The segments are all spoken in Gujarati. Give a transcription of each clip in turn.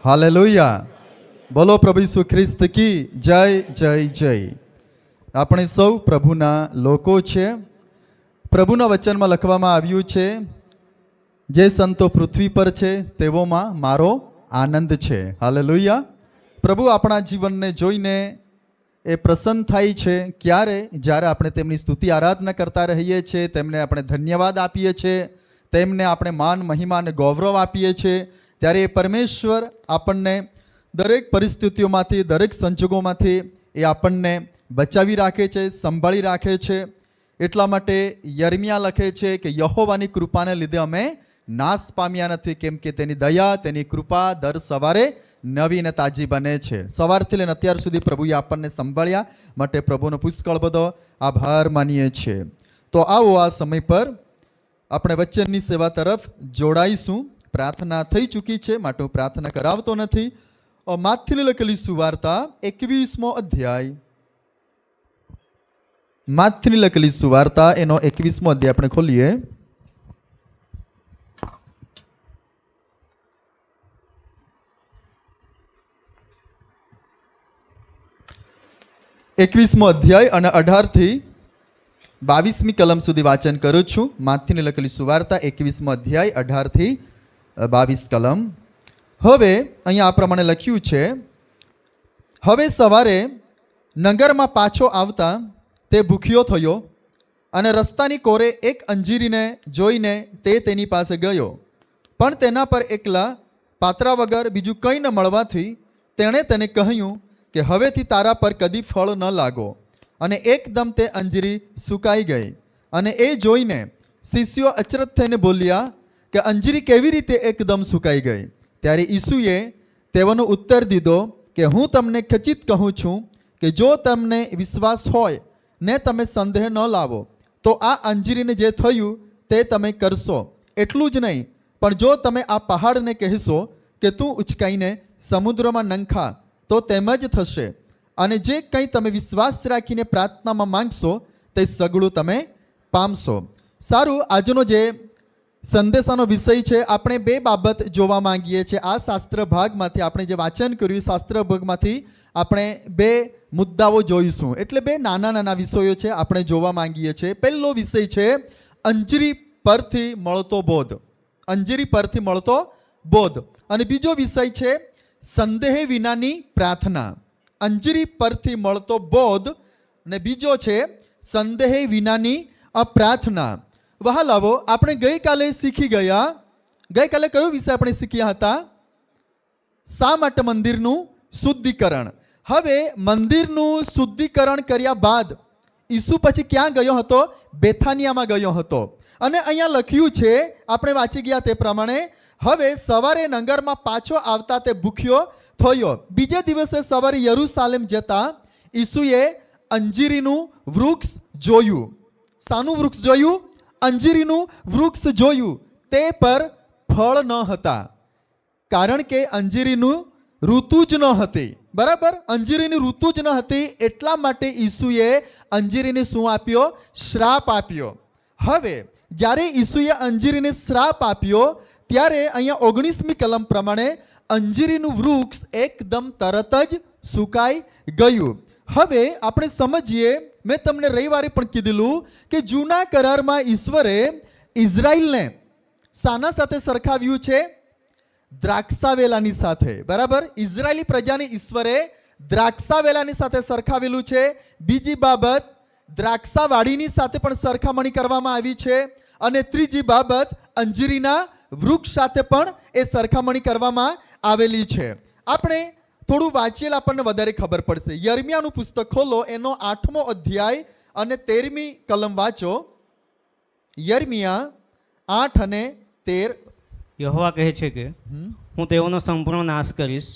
હાલેલુયા. બોલો પ્રભુ ઈસુ ખ્રિસ્ત કી જય જય જય. આપણે સૌ પ્રભુના લોકો છે. પ્રભુના વચનમાં લખવામાં આવ્યું છે, જે સંતો પૃથ્વી પર છે તેઓમાં મારો આનંદ છે. હાલેલુયા. પ્રભુ આપણા જીવનને જોઈને એ પ્રસન્ન થાય છે ક્યારે? જ્યારે આપણે તેમની સ્તુતિ આરાધના કરતા રહીએ છીએ, તેમને આપણે ધન્યવાદ આપીએ છીએ, તેમને આપણે માન મહિમા અને ગૌરવ આપીએ છીએ, ત્યારે એ પરમેશ્વર આપણને દરેક પરિસ્થિતિઓમાંથી, દરેક સંજોગોમાંથી એ આપણને બચાવી રાખે છે, સંભાળી રાખે છે. એટલા માટે યર્મિયા લખે છે કે યહોવાની કૃપાને લીધે અમે નાશ પામ્યા નથી, કેમ કે તેની દયા, તેની કૃપા દર સવારે નવી અને તાજી બને છે. સવારથી લઈને અત્યાર સુધી પ્રભુએ આપણને સંભાળ્યા માટે પ્રભુનો પુષ્કળ બધો આભાર માનીએ છીએ. તો આવો આ સમય પર આપણે વચનની સેવા તરફ જોડાઈશું. પ્રાર્થના થઈ ચૂકી છે માટે હું પ્રાર્થના કરાવતો નથી. માથથી લખેલી સુવાર્તા 21મો અધ્યાય, માથથી લખેલી સુવાર્તા એનો 21મો અધ્યાય આપણે ખોલીએ. એકવીસમો અધ્યાય અને 18 થી 22મી કલમ સુધી વાંચન કરું છું. માથથી લખેલી સુવાર્તા 21મો અધ્યાય 18 થી 22 કલમ. હવે અહીંયા આ પ્રમાણે લખ્યું છે, હવે સવારે નગરમાં પાછો આવતા તે ભૂખ્યો થયો અને રસ્તાની કોરે એક અંજીરીને જોઈને તે તેની પાસે ગયો, પણ તેના પર એકલા પાત્રા વગર બીજું કંઈ ન મળવાથી તેણે તેને કહ્યું કે હવેથી તારા પર કદી ફળ ન લાગો. અને એકદમ તે અંજીરી સુકાઈ ગઈ. અને એ જોઈને શિષ્યો અચરજ થઈને બોલ્યા કે અંજીરી કેવી રીતે એકદમ સુકાઈ ગઈ? ત્યારે ઈસુએ તેઓનો ઉત્તર દીધો કે હું તમને ખચિત કહું છું કે જો તમને વિશ્વાસ હોય ને તમે સંદેહ ન લાવો તો આ અંજીરીને જે થયું તે તમે કરશો. એટલું જ નહીં, પણ જો તમે આ પહાડને કહેશો કે તું ઉચકાઈને સમુદ્રમાં નંખા તો તેમ જ થશે. અને જે કંઈ તમે વિશ્વાસ રાખીને પ્રાર્થનામાં માંગશો તે સગળું તમે પામશો. સારું, આજનો જે સંદેશાનો વિષય છે, આપણે બે બાબત જોવા માંગીએ છીએ. આ શાસ્ત્ર ભાગમાંથી આપણે જે વાંચન કર્યું, શાસ્ત્ર ભાગમાંથી આપણે બે મુદ્દાઓ જોઈશું. એટલે બે નાના નાના વિષયો છે, આપણે જોવા માંગીએ છીએ. પહેલો વિષય છે અંજીરી પરથી મળતો બોધ. અંજીરી પરથી મળતો બોધ. અને બીજો વિષય છે સંદેહ વિનાની પ્રાર્થના. અંજીરી પરથી મળતો બોધ અને બીજો છે સંદેહ વિનાની પ્રાર્થના. વહાલાવો, આપણે ગઈકાલે શીખી ગયા. ગઈકાલે કયો વિષય આપણે શીખ્યા હતા? શા માટે મંદિરનું શુદ્ધિકરણ. હવે મંદિરનું શુદ્ધિકરણ કર્યા બાદ ઈસુ પછી ક્યાં ગયો હતો? બેથાનિયામાં ગયો હતો. અને અહીંયા લખ્યું છે, આપણે વાંચી ગયા તે પ્રમાણે, હવે સવારે નગરમાં પાછો આવતા તે ભૂખ્યો થયો. બીજે દિવસે સવારે યરૂશાલેમ જતા ઈસુએ અંજીરીનું વૃક્ષ જોયું. શાનું વૃક્ષ જોયું? અંજીરીનું વૃક્ષ જોયું. તે પર ફળ ન હતા, કારણ કે અંજીરીનું ઋતુ જ ન હતી. બરાબર, અંજીરીની ઋતુ જ ન હતી. એટલા માટે ઈસુએ અંજીરીને શું આપ્યો? શ્રાપ આપ્યો. હવે જ્યારે ઈસુએ અંજીરીને શ્રાપ આપ્યો ત્યારે અહીંયા 19મી કલમ પ્રમાણે અંજીરીનું વૃક્ષ એકદમ તરત જ સુકાઈ ગયું. હવે આપણે સમજીએ, મેં તમને રવિવારે પણ કીધેલું કે જૂના કરારમાં ઈશ્વરે ઇઝરાયલને શાના સાથે સરખાવ્યું છે? દ્રાક્ષાવેલાની સાથે. બરાબર, ઇઝરાયલી પ્રજાને ઈશ્વરે દ્રાક્ષાવેલાની સાથે સરખાવેલું છે. બીજી બાબત, દ્રાક્ષાવાડીની સાથે પણ સરખામણી કરવામાં આવી છે. અને ત્રીજી બાબત, અંજીરીના વૃક્ષ સાથે પણ એ સરખામણી કરવામાં આવેલી છે. આપણે થોડું વાંચીએ, આપણને વધારે ખબર પડશે. યર્મિયાનું પુસ્તક ખોલો, એનો 8મો અધ્યાય અને 13મી કલમ વાંચો. યર્મિયા 8 અને 13. યહોવા કહે છે કે હું તેઓનો સંપૂર્ણ નાશ કરીશ.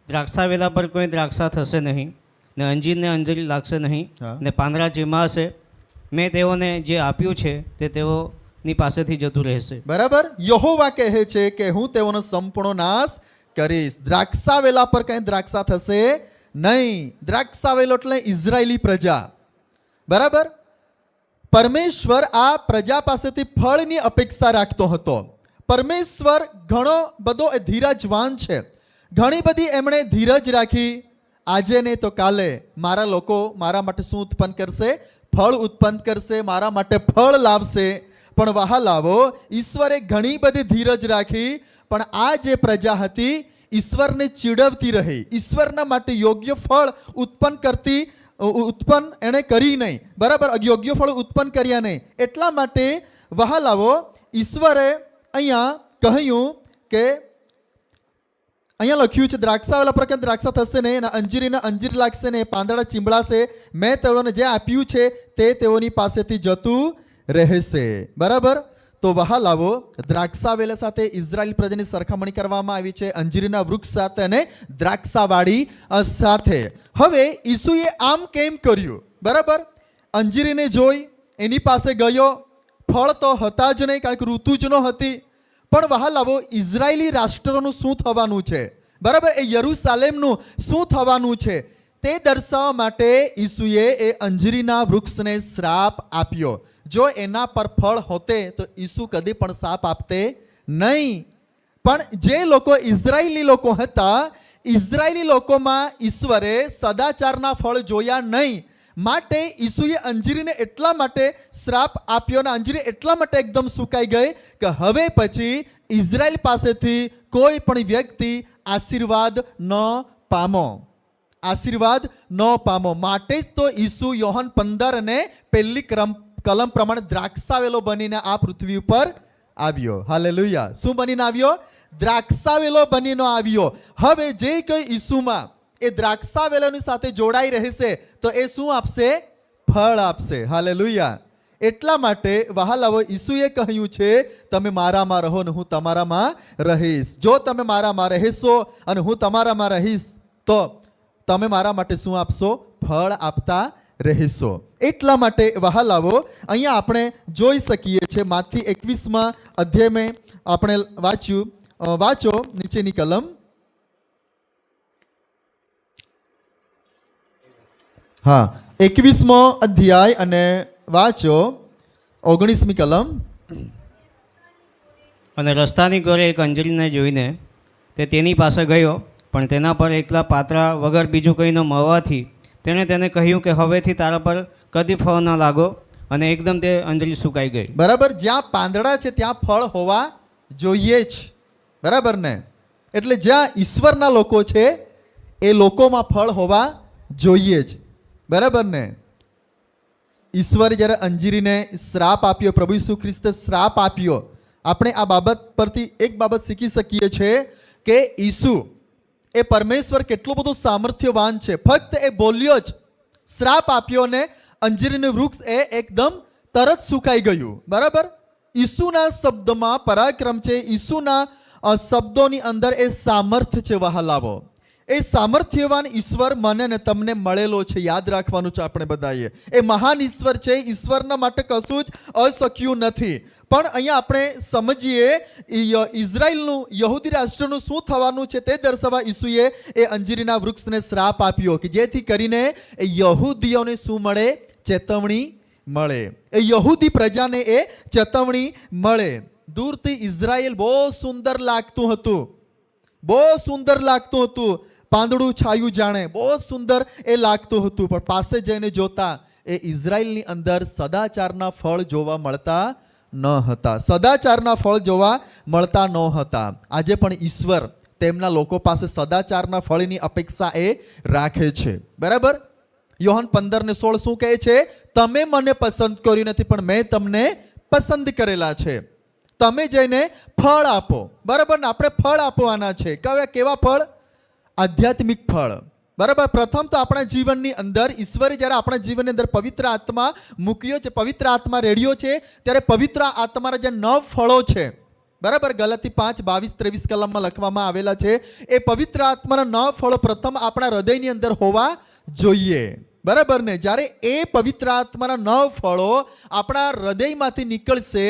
દ્રાક્ષાવેલા પર કોઈ દ્રાક્ષા થશે નહીં, ને અંજીરને અંજીરી લાગશે નહીં, ને પાંદડા ચીમાશે. મેં તેઓને જે આપ્યું છે તે તેઓની પાસેથી જતું રહેશે. બરાબર, યહોવા કહે છે કે હું તેઓનો સંપૂર્ણ નાશ કરીશ. દ્રાક્ષાવેલા પર કઈ દ્રાક્ષા થશે નહીં. દ્રાક્ષાવેલો એટલે ઇઝરાયલી પ્રજા. બરાબર, પરમેશ્વર આ પ્રજા પાસેથી ફળની અપેક્ષા રાખતો હતો. પરમેશ્વર ઘણો બધો ધીરજવાન છે. ઘણી બધી એમણે ધીરજ રાખી. આજે ને તો કાલે મારા લોકો મારા માટે શું ઉત્પન્ન કરશે? ફળ ઉત્પન્ન કરશે, મારા માટે ફળ લાવશે. પણ વહાલાવો, ઈશ્વરે ઘણી બધી ધીરજ રાખી, પણ આ જે પ્રજા હતી ઈશ્વરને ચીડવતી રહી, ઈશ્વરના માટે યોગ્ય ફળ ઉત્પન્ન એણે કરી નહીં. બરાબર, યોગ્ય ફળ ઉત્પન્ન કર્યા નહીં. એટલા માટે વહાલાવો, ઈશ્વરે અહીંયા કહ્યું કે અહીંયા લખ્યું છે, દ્રાક્ષાવાળા પર દ્રાક્ષા થશે ને, એના અંજીરીના અંજીર લાગશે ને, પાંદડા ચીંબળાશે. મેં તેઓને જે આપ્યું છે તે તેઓની પાસેથી જતું રહેશે. બરાબર, તો વહાલાવો, દ્રાક્ષાવેલા સાથે ઇઝરાયલ પ્રજાની સરખામણી કરવામાં આવી છે, અંજીરીના વૃક્ષ સાથે અને દ્રાક્ષાવાળી સાથે. હવે ઈસુએ આમ કેમ કર્યું? બરાબર, અંજીરીને જોઈ એની પાસે ગયો, ફળ તો હતા જ નહીં, કારણ કે ઋતુ જ ન હતી. પણ વહાલાવો, ઇઝરાયલી રાષ્ટ્રનું શું થવાનું છે? બરાબર, એ યરૂશાલેમનું શું થવાનું છે તે દર્શાવવા માટે ઈસુએ એ અંજીરીના વૃક્ષને શ્રાપ આપ્યો. જો એના પર ફળ હોતે તો ઈસુ કદી પણ શ્રાપ આપતે નહીં. પણ જે લોકો ઇઝરાયલી લોકો હતા, ઇઝરાયલી લોકોમાં ઈશ્વરે સદાચારના ફળ જોયા નહીં, માટે ઈસુએ અંજીરીને એટલા માટે શ્રાપ આપ્યો અને અંજીરી એટલા માટે એકદમ સુકાઈ ગઈ કે હવે પછી ઇઝરાયલ પાસેથી કોઈ પણ વ્યક્તિ આશીર્વાદ ન પામો, આશીર્વાદ ન પામો. માટે જ તો ઈસુ યોહાન 15 અને 1 કલમ પ્રમાણે દ્રાક્ષાવેલો બનીને આ પૃથ્વી ઉપર આવ્યો. હાલેલુયા. શું બનીને આવ્યો? દ્રાક્ષાવેલો બનીને આવ્યો. હવે જે કોઈ ઈસુમાં એ દ્રાક્ષાવેલાની સાથે જોડાઈ રહેશે તો એ શું આપશે? ફળ આપશે. હાલેલુયા. એટલા માટે વહાલાવો, ઈસુએ કહ્યું છે, તમે મારામાં રહો ને હું તમારામાં રહીશ. જો તમે મારામાં રહેશો અને હું તમારામાં રહીશ તો તમે મારા માટે શું આપશો? ફળ આપતા રહેશો. એટલા માટે વહાલાવો, અહીંયા આપણે જોઈ શકીએ છીએ, માથી 21મા અધ્યાયમાં આપણે વાંચો નીચેની કલમ. હા, 21મો અધ્યાય અને વાંચો 19મી કલમ. અને રસ્તાની ઘરે એક અંજીરીને જોઈને તે તેની પાસે ગયો, પણ તેના પર એકલા પાતળા વગર બીજું કંઈ ન મળવાથી તેણે તેને કહ્યું કે હવેથી તારા પર કદી ફળ ન લાગો, અને એકદમ તે અંજીરી સુકાઈ ગઈ. બરાબર, જ્યાં પાંદડા છે ત્યાં ફળ હોવા જોઈએ જ. બરાબર ને? એટલે જ્યાં ઈશ્વરના લોકો છે એ લોકોમાં ફળ હોવા જોઈએ જ. બરાબર ને? ઈશ્વરે જ્યારે અંજીરીને શ્રાપ આપ્યો, પ્રભુ ઈસુ ખ્રિસ્તે શ્રાપ આપ્યો, આપણે આ બાબત પરથી એક બાબત શીખી શકીએ છીએ કે ઈસુ એ પરમેશ્વર કેટલું બધું સામર્થ્યવાન છે. ફક્ત એ બોલ્યો જ, શ્રાપ આપ્યો ને અંજીરીનું વૃક્ષ એ એકદમ તરત સુકાઈ ગયું. બરાબર, ઈસુના શબ્દમાં પરાક્રમ છે, ઈસુના શબ્દોની અંદર એ સામર્થ્ય છે. વહાલાવો, એ સામર્થ્યવાન ઈશ્વર મને ને તમને મળેલો છે. યાદ રાખવાનું છે આપણે બધાએ. એ મહાન ઈશ્વર છે. ઈશ્વરના માટે કશું જ અશક્યું નથી. પણ અહીંયા આપણે સમજીએ ઇઝરાયલનું, યહૂદી રાષ્ટ્રનું શું થવાનું છે તે દર્શાવવા ઈસુએ એ અંજીરીના વૃક્ષને શ્રાપ આપ્યો કે જેથી કરીને એ યહૂદીઓને શું મળે? ચેતવણી મળે. એ યહૂદી પ્રજાને એ ચેતવણી મળે. દૂરથી ઇઝરાયલ બહુ સુંદર લાગતું હતું, બહુ સુંદર લાગતું હતું, પાંદડું છાયું જાણે, બહુ સુંદર એ લાગતું હતું. પણ પાસે જઈને જોતા એ ઇઝરાયલની અંદર સદાચારના ફળ જોવા મળતા ન હતા, સદાચારના ફળ જોવા મળતા ન હતા. આજે પણ ઈશ્વર તેમના લોકો પાસે સદાચારના ફળની અપેક્ષા એ રાખે છે. બરાબર, યોહાન 15:16 શું કહે છે? તમે મને પસંદ કર્યું નથી, પણ મેં તમને પસંદ કરેલા છે. તમે જઈને ફળ આપો. બરાબર ને? આપણે ફળ આપવાના છે. કેવા ફળ? આધ્યાત્મિક ફળ. બરાબર, પ્રથમ તો આપણા જીવનની અંદર ઈશ્વરે જ્યારે આપણા જીવનની અંદર પવિત્ર આત્મા મૂક્યો છે, પવિત્ર આત્મા રેડ્યો છે, ત્યારે પવિત્ર આત્માના જે 9 ફળો છે, બરાબર, ગલાતી 5:22-23 કલમમાં લખવામાં આવેલા છે. એ પવિત્ર આત્માના 9 ફળો પ્રથમ આપણા હૃદયની અંદર હોવા જોઈએ. બરાબર ને? જ્યારે એ પવિત્ર આત્માના 9 ફળો આપણા હૃદયમાંથી નીકળશે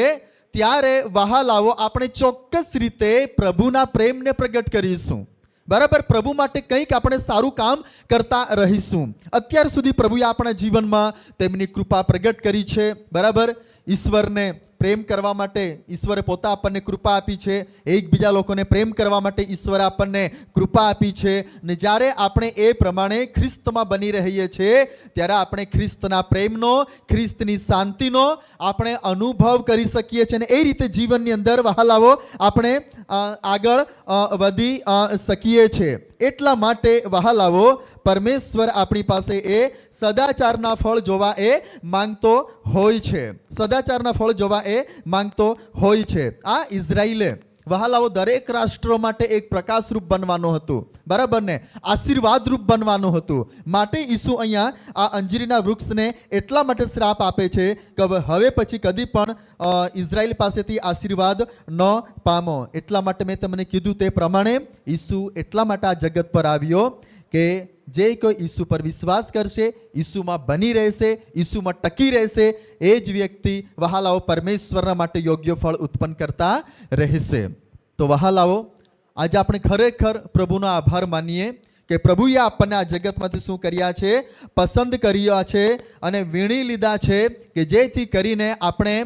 ત્યારે વહાલાવો, આપણે ચોક્કસ રીતે પ્રભુના પ્રેમને પ્રગટ કરીશું. બરાબર, પ્રભુ માટે કંઈક આપણે સારું કામ કરતા રહીશું. અત્યાર સુધી પ્રભુએ આપણા જીવનમાં તેમની કૃપા પ્રગટ કરી છે. બરાબર, ઈશ્વરને પ્રેમ કરવા માટે ઈશ્વરે પોતા આપણને કૃપા આપી છે, એકબીજા લોકોને પ્રેમ કરવા માટે ઈશ્વરે આપણને કૃપા આપી છે. ને જ્યારે આપણે એ પ્રમાણે ખ્રિસ્તમાં બની રહીએ છીએ ત્યારે આપણે ખ્રિસ્તના પ્રેમનો, ખ્રિસ્તની શાંતિનો આપણે અનુભવ કરી શકીએ છીએ. અને એ રીતે જીવનની અંદર વહાલાઓ આપણે આગળ વધી શકીએ છીએ. એટલા માટે વહાલાઓ પરમેશ્વર આપણી પાસે એ સદાચારના ફળ જોવા એ માંગતો હોય છે, સદાચારના ફળ જોવા એ માંગતો હોય છે. આ ઇઝરાયલે વહાલાઓ દરેક રાષ્ટ્રો માટે એક પ્રકાશરૂપ બનવાનું હતું, બરાબર ને, આશીર્વાદરૂપ બનવાનું હતું. માટે ઈસુ અહીંયા આ અંજીરીના વૃક્ષને એટલા માટે શ્રાપ આપે છે કે હવે પછી કદી પણ ઇઝરાયલ પાસેથી આશીર્વાદ ન પામો. એટલા માટે મેં તમને કીધું તે પ્રમાણે ઈસુ એટલા માટે આ જગત પર આવ્યો કે જે કોઈ ઈસુ પર વિશ્વાસ કરશે, ઈસુમાં બની રહેશે, ઈસુમાં ટકી રહેશે, એ જ વ્યક્તિ વહાલાઓ પરમેશ્વરના માટે યોગ્ય ફળ ઉત્પન્ન કરતા રહેશે. તો વહાલાઓ આજે આપણે ખરેખર પ્રભુનો આભાર માનીએ કે પ્રભુએ આપણને આ જગતમાંથી શું કર્યા છે, પસંદ કર્યા છે અને વીણી લીધા છે કે જેથી કરીને આપણે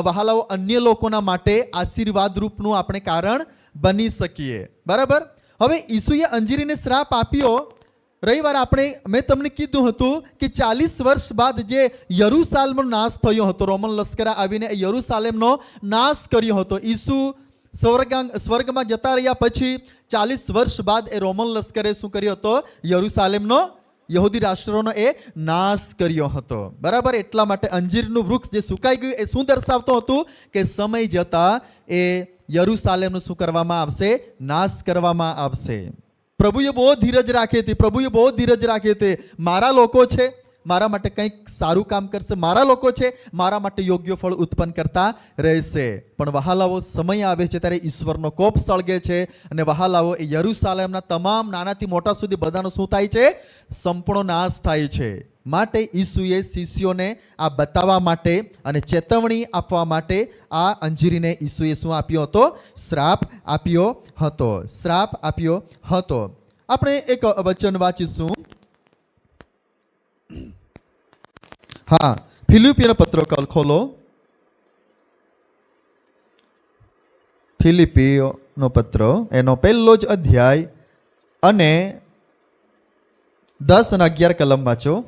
વહાલાઓ અન્ય લોકોના માટે આશીર્વાદરૂપનું આપણે કારણ બની શકીએ, બરાબર. હવે ઈસુએ અંજીરીને શ્રાપ આપ્યો. રવિવારે મેં તમને કીધું હતું કે 40 વર્ષ બાદ જે યરુશાલેમનો નાશ થયો હતો, રોમન લશ્કર આવીને યરુશાલેમનો નાશ કર્યો હતો. ઈસુ સ્વર્ગમાં જતા રહ્યા પછી 40 વર્ષ બાદ એ રોમન લશ્કરે શું કર્યો હતો, યરુશાલેમનો, યહૂદી રાષ્ટ્રોનો એ નાશ કર્યો હતો, બરાબર. એટલા માટે અંજીરનું વૃક્ષ જે સુકાઈ ગયું એ શું દર્શાવતું હતું કે સમય જતા એ યરુશાલેમનું શું કરવામાં આવશે, નાશ કરવામાં આવશે. પ્રભુએ બહુ ધીરજ રાખી હતી, પ્રભુએ બહુ ધીરજ રાખી હતી. મારા લોકો છે, મારા માટે કંઈક સારું કામ કરશે, મારા લોકો છે, મારા માટે યોગ્ય ફળ ઉત્પન્ન કરતા રહેશે. પણ વહાલાઓ સમય આવે છે ત્યારે ઈશ્વરનો કોપ સળગે છે અને વહાલાઓ એ યરુશાલેમના તમામ નાનાથી મોટા સુધી બધાનો શું થાય છે, સંપૂર્ણ નાશ થાય છે. માટે ઈસુએ શિષ્યોને આ બતાવવા માટે અને ચેતવણી આપવા માટે આ અંજીરીને ઈસુએ શું આપ્યો હતો, શ્રાપ આપ્યો હતો, શ્રાપ આપ્યો હતો. આપણે એક વચન વાંચીશું. હા, ફિલિપીનો પત્ર ખોલો. ફિલિપીનો પત્ર એનો પહેલો જ અધ્યાય અને 10 અને 11 કલમ વાંચો.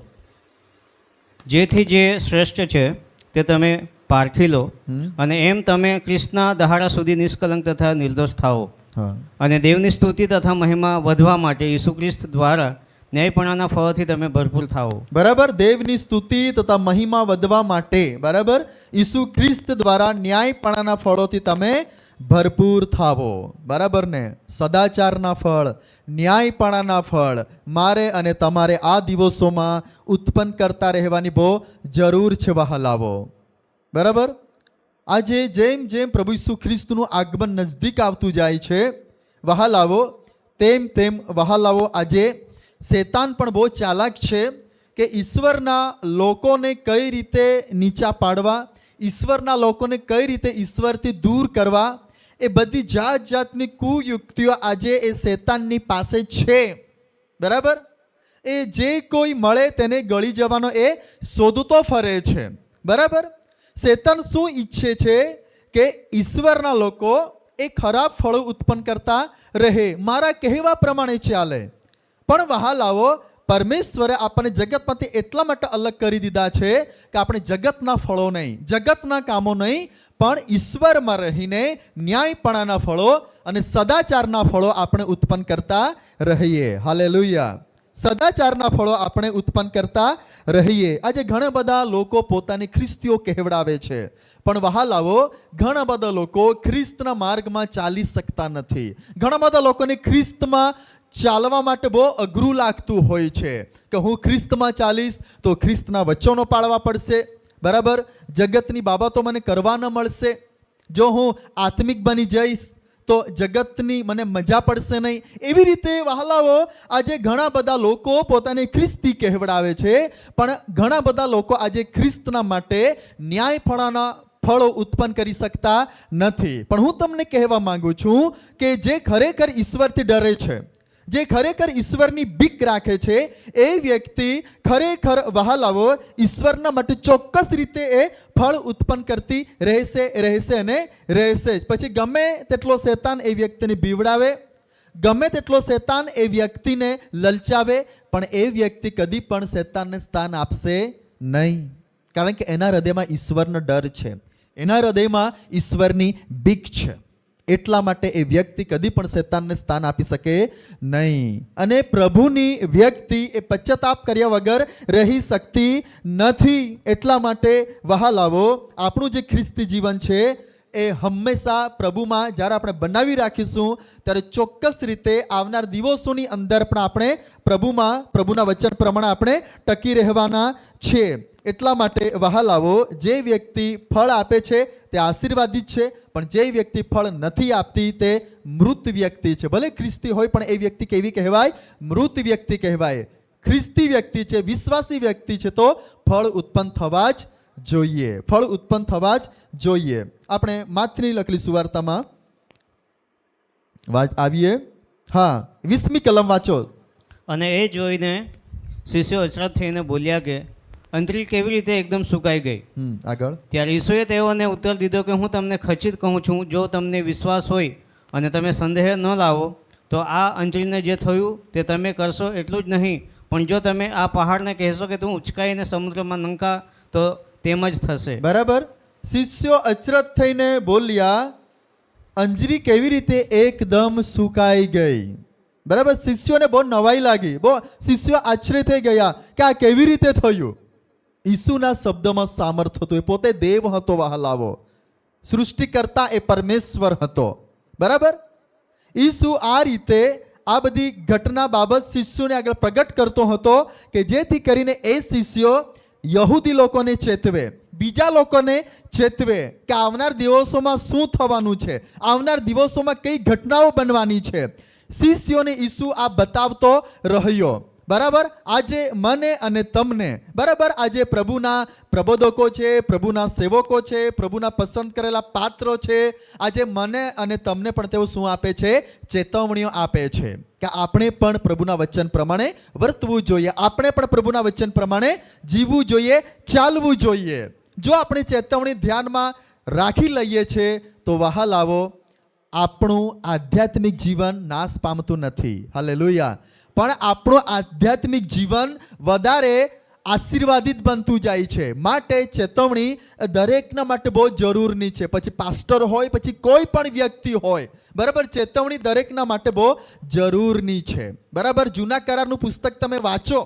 જેથી જે શ્રેષ્ઠ છે તે તમે પારખી લો અને એમ તમે ખ્રિસ્તના દહાડા સુધી નિષ્કલંક તથા નિર્દોષ થાઓ અને દેવની સ્તુતિ તથા મહિમા વધવા માટે ઈસુ ખ્રિસ્ત દ્વારા ન્યાયપણાના ફળોથી તમે ભરપૂર થાઓ, બરાબર. દેવની સ્તુતિ તથા મહિમા વધવા માટે, બરાબર, ઈસુ ખ્રિસ્ત દ્વારા ન્યાયપણાના ફળોથી તમે ભરપૂર થાવો, બરાબર ને. સદાચારના ફળ, ન્યાયપણાના ફળ મારે અને તમારે આ દિવસોમાં ઉત્પન્ન કરતા રહેવાની બહુ જરૂર છે વહાલાવો, બરાબર. આજે જેમ જેમ પ્રભુ ઈસુ ખ્રિસ્તનું આગમન નજદીક આવતું જાય છે વહાલાવો, તેમ તેમ વહાલાવો આજે શેતાન પણ બહુ ચાલાક છે કે ઈશ્વરના લોકોને કઈ રીતે નીચા પાડવા, ઈશ્વરના લોકોને કઈ રીતે ઈશ્વરથી દૂર કરવા, એ બધી જાત જાતની કુયુક્તિઓ આજે એ શેતાનની પાસે છે, બરાબર. એ જે કોઈ મળે તેને ગળી જવાનો એ શોધતો ફરે છે, બરાબર. શેતાન શું ઈચ્છે છે કે ઈશ્વરના લોકો એ ખરાબ ફળો ઉત્પન્ન કરતા રહે, મારા કહેવા પ્રમાણે ચાલે. પણ વહાલાવો પરમેશ્વરે આપણને જગતમાંથી એટલા માટે અલગ કરી દીધા છે કે આપણે જગતના ફળો નહીં, જગતના કામો નહીં, પણ ઈશ્વરમાં રહીને ન્યાયપણાના ફળો અને સદાચારના ફળો આપણે ઉત્પન્ન કરતા રહીએ. હાલેલુયા. સદાચારના ફળો આપણે ઉત્પન્ન કરતા રહીએ. આજે ઘણા બધા લોકો પોતાને ખ્રિસ્તીઓ કહેવડાવે છે, પણ વહાલાવો ઘણા બધા લોકો ખ્રિસ્તના માર્ગમાં ચાલી શકતા નથી. ઘણા બધા લોકોને ખ્રિસ્તમાં ચાલવા માટે બહુ અઘરું લાગતું હોય છે કે હું ખ્રિસ્તમાં ચાલીશ તો ખ્રિસ્તના વચનો પાળવા પડશે, બરાબર. જગતની બાબતો મને કરવા ન મળશે. જો હું આત્મિક બની જઈશ તો જગતની મને મજા પડશે નહીં. એવી રીતે વહાલાઓ આજે ઘણા બધા લોકો પોતાને ખ્રિસ્તી કહેવડાવે છે, પણ ઘણા બધા લોકો આજે ખ્રિસ્તના માટે ન્યાયપણાના ફળો ઉત્પન્ન કરી શકતા નથી. પણ હું તમને કહેવા માંગુ છું કે જે ખરેખર ઈશ્વરથી ડરે છે, જે ખરેખર ઈશ્વરની બીક રાખે છે એ વ્યક્તિ ખરેખર વહાલાવો ઈશ્વરના માટે ચોક્કસ રીતે એ ફળ ઉત્પન્ન કરતી રહેશે અને રહેશે જ. પછી ગમે તેટલો શેતાન એ વ્યક્તિને બીવડાવે, ગમે તેટલો શેતાન એ વ્યક્તિને લલચાવે, પણ એ વ્યક્તિ કદી પણ શેતાનને સ્થાન આપશે નહીં. કારણ કે એના હૃદયમાં ઈશ્વરનો ડર છે, એના હૃદયમાં ઈશ્વરની બીક છે. એટલા માટે એ વ્યક્તિ કદી પણ શેતાનને સ્થાન આપી શકે નહીં. અને પ્રભુની વ્યક્તિ એ પશ્ચાતાપ કર્યા વગર રહી શકતી નથી. એટલા માટે વહાલાવો આપણું જે ખ્રિસ્તી જીવન છે એ હંમેશા પ્રભુમાં જ્યારે આપણે બનાવી રાખીશું ત્યારે ચોક્કસ રીતે આવનાર દિવસોની અંદર પણ આપણે પ્રભુના વચન પ્રમાણે આપણે ટકી રહેવાના છે. એટલા માટે વહાલાવો જે વ્યક્તિ ફળ આપે છે તે આશીર્વાદિત છે, પણ જે વ્યક્તિ ફળ નથી આપતી તે મૃત વ્યક્તિ છે. ભલે ખ્રિસ્તી હોય પણ એ વ્યક્તિ કેવી કહેવાય? મૃત વ્યક્તિ કહેવાય. ખ્રિસ્તી વ્યક્તિ છે, વિશ્વાસી વ્યક્તિ છે તો ફળ ઉત્પન્ન થવા જ જોઈએ, ફળ ઉત્પન્ન થવા જ જોઈએ. આપણે માથની લખેલી સુવાર્તામાં આવીએ. હા, 20મી કલમ વાંચો. અને એ જોઈને શિષ્યો અચરજ થઈને બોલ્યા કે અંતરી કેવી રીતે એકદમ સુકાઈ ગઈ. આગળ. ત્યારે ઈસુએ તેઓને ઉત્તર દીધો કે હું તમને ખચિત કહું છું, જો તમને વિશ્વાસ હોય અને તમે સંદેહ ન લાવો તો આ અંજળીને જે થયું તે તમે કરશો એટલું જ નહીં, પણ જો તમે આ પહાડને કહેશો કે તું ઉચકાઈને સમુદ્રમાં નંકા તો તેમ જ થશે. બરાબર. શિષ્યો અચરજ થઈને બોલ્યા અંજરી કેવી રીતે એકદમ સુકાઈ ગઈ. બરાબર. શિષ્યોને બહુ નવાઈ લાગી, શિષ્યો આશ્ચર્ય થઈ ગયા કે આ કેવી રીતે થયું. ઈસુના શબ્દમાં સામર્થ્ય હતું, એ પોતે દેવ હતો વહાલાવો, સૃષ્ટિકર્તા એ પરમેશ્વર હતો. બરાબર. ઈસુ આ રીતે આ બધી ઘટના બાબત શિષ્યોને આગળ પ્રગટ કરતો હતો કે જેથી કરીને એ શિષ્યો યહૂદી લોકોને ચેતવે, બીજા લોકોને ચેતવે કે આવનાર દિવસોમાં શું થવાનું છે, આવનાર દિવસોમાં કઈ ઘટનાઓ બનવાની છે. શિષ્યોને ઈસુ આ બતાવતો રહ્યો. બરાબર. આજે મને અને તમને, બરાબર, આજે પ્રભુના પ્રબોધકો છે, પ્રભુના સેવકો છે, પ્રભુના પસંદ કરેલા પાત્રો છે, આજે મને અને તમને પણ તેઓ શું આપે છે? ચેતવણીઓ આપે છે કે આપણે પણ પ્રભુના વચન પ્રમાણે વર્તવું જોઈએ, આપણે પણ પ્રભુના વચન પ્રમાણે જીવવું જોઈએ, ચાલવું જોઈએ. જો આપણે ચેતવણી ધ્યાનમાં રાખી લઈએ છીએ તો વહાલાવો આપણું આધ્યાત્મિક જીવન નાશ પામતું નથી. હાલેલુયા. પણ આપણું આધ્યાત્મિક જીવન વધારે આશીર્વાદિત બનતું જાય છે. માટે ચેતવણી દરેકના માટે બહુ જરૂરની છે. પછી પાસ્ટર હોય, પછી કોઈ પણ વ્યક્તિ હોય, બરાબર, ચેતવણી દરેકના માટે બહુ જરૂરની છે. બરાબર. જૂના કરારનું પુસ્તક તમે વાંચો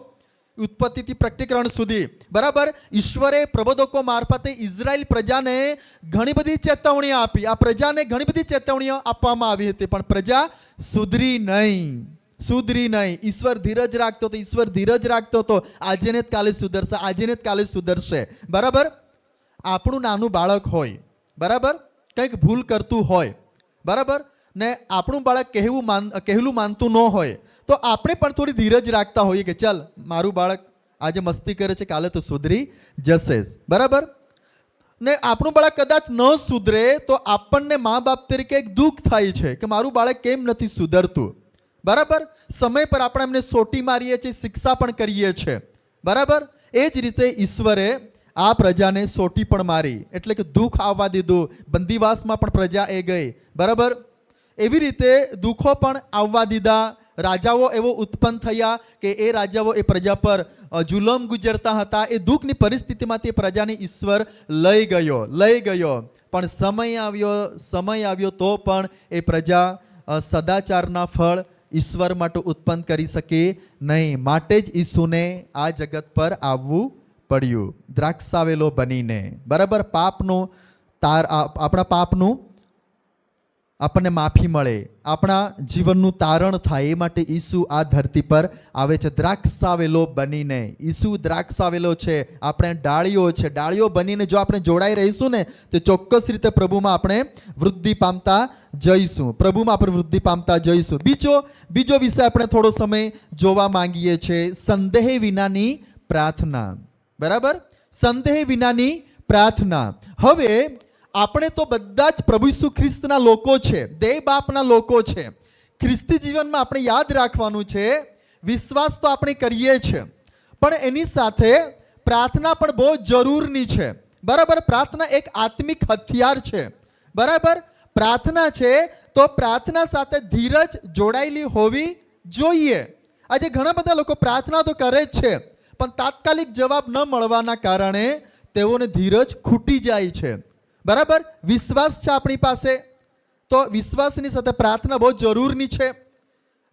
ઉત્પત્તિથી પ્રકટીકરણ સુધી, બરાબર, ઈશ્વરે પ્રબોધકો મારફતે ઇઝરાયલ પ્રજાને ઘણી બધી ચેતવણીઓ આપી. આ પ્રજાને ઘણી બધી ચેતવણીઓ આપવામાં આવી હતી, પણ પ્રજા સુધરી નહીં. ઈશ્વર ધીરજ રાખતો હતો, ઈશ્વર ધીરજ રાખતો હતો. આજે ને કાલે સુધરશે, આજે ને કાલે સુધરશે. બરાબર. આપણું નાનું બાળક હોય, બરાબર, કંઈક ભૂલ કરતું હોય, બરાબર, ને આપણું બાળક કહેલું માનતું ન હોય તો આપણે પણ થોડી ધીરજ રાખતા હોઈએ કે ચાલ મારું બાળક આજે મસ્તી કરે છે, કાલે તો સુધરી જશે. બરાબર. ને આપણું બાળક કદાચ ન સુધરે તો આપણને મા બાપ તરીકે એક દુઃખ થાય છે કે મારું બાળક કેમ નથી સુધરતું. બરાબર. સમય પર આપણે એમને સોટી મારીએ છીએ, શિક્ષા પણ કરીએ છીએ. બરાબર. એ જ રીતે ઈશ્વરે આ પ્રજાને સોટી પણ મારી, એટલે કે દુઃખ આવવા દીધું. બંદીવાસમાં પણ પ્રજા એ ગઈ. બરાબર. એવી રીતે દુઃખો પણ આવવા દીધા. રાજાઓ એવો ઉત્પન્ન થયા કે એ રાજાઓ એ પ્રજા પર જુલમ ગુજરતા હતા. એ દુઃખની પરિસ્થિતિમાંથી પ્રજાને ઈશ્વર લઈ ગયો. પણ સમય આવ્યો તો પણ એ પ્રજા સદાચારના ફળ ઈશ્વર માટે ઉત્પન્ન કરી શકે નહીં. માટે જ ઈસુને આ જગત પર આવવું પડ્યું, દ્રાક્ષાવેલો બનીને. બરાબર. આપણા પાપનું આપણને માફી મળે, આપણા જીવનનું તારણ થાય, એ માટે ઈસુ આ ધરતી પર આવે છે દ્રાક્ષાવેલો બનીને. ઈસુ દ્રાક્ષાવેલો છે, આપણે ડાળીઓ છે. ડાળીઓ બનીને જો આપણે જોડાઈ રહીશું ને તો ચોક્કસ રીતે પ્રભુમાં આપણે વૃદ્ધિ પામતા જઈશું. બીજો વિષય આપણે થોડો સમય જોવા માંગીએ છીએ, સંદેહ વિનાની પ્રાર્થના. બરાબર. સંદેહ વિનાની પ્રાર્થના. હવે આપણે તો બધા જ પ્રભુ ઈસુ ખ્રિસ્તના લોકો છે, દેવ બાપના લોકો છે. ખ્રિસ્તી જીવનમાં આપણે યાદ રાખવાનું છે, વિશ્વાસ તો આપણે કરીએ છીએ, પણ એની સાથે પ્રાર્થના પણ બહુ જરૂરની છે. બરાબર, પ્રાર્થના એક આત્મિક હથિયાર છે. બરાબર, પ્રાર્થના છે તો પ્રાર્થના સાથે ધીરજ જોડાયેલી હોવી જોઈએ. આજે ઘણા બધા લોકો પ્રાર્થના તો કરે જ છે, પણ તાત્કાલિક જવાબ ન મળવાના કારણે તેઓને ધીરજ ખૂટી જાય છે. બરાબર, વિશ્વાસ છે આપણી પાસે, તો વિશ્વાસની સાથે પ્રાર્થના બહુ જરૂરની છે.